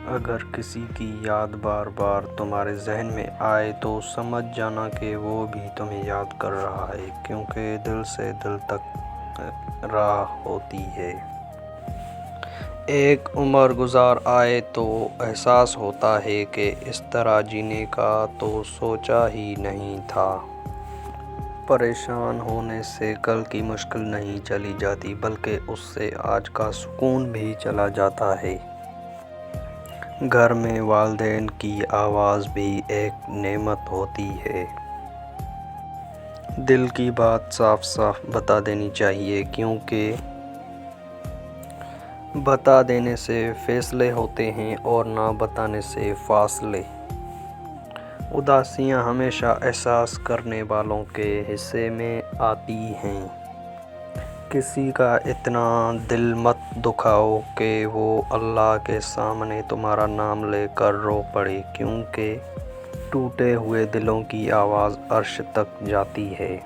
اگر کسی کی یاد بار بار تمہارے ذہن میں آئے تو سمجھ جانا کہ وہ بھی تمہیں یاد کر رہا ہے، کیونکہ دل سے دل تک راہ ہوتی ہے۔ ایک عمر گزر آئے تو احساس ہوتا ہے کہ اس طرح جینے کا تو سوچا ہی نہیں تھا۔ پریشان ہونے سے کل کی مشکل نہیں چلی جاتی، بلکہ اس سے آج کا سکون بھی چلا جاتا ہے۔ گھر میں والدین کی آواز بھی ایک نعمت ہوتی ہے۔ دل کی بات صاف صاف بتا دینی چاہیے، کیونکہ بتا دینے سے فیصلے ہوتے ہیں اور نہ بتانے سے فاصلے۔ اداسیاں ہمیشہ احساس کرنے والوں کے حصے میں آتی ہیں۔ کسی کا اتنا دل مت دکھاؤ کہ وہ اللہ کے سامنے تمہارا نام لے کر رو پڑے، کیونکہ ٹوٹے ہوئے دلوں کی آواز عرش تک جاتی ہے۔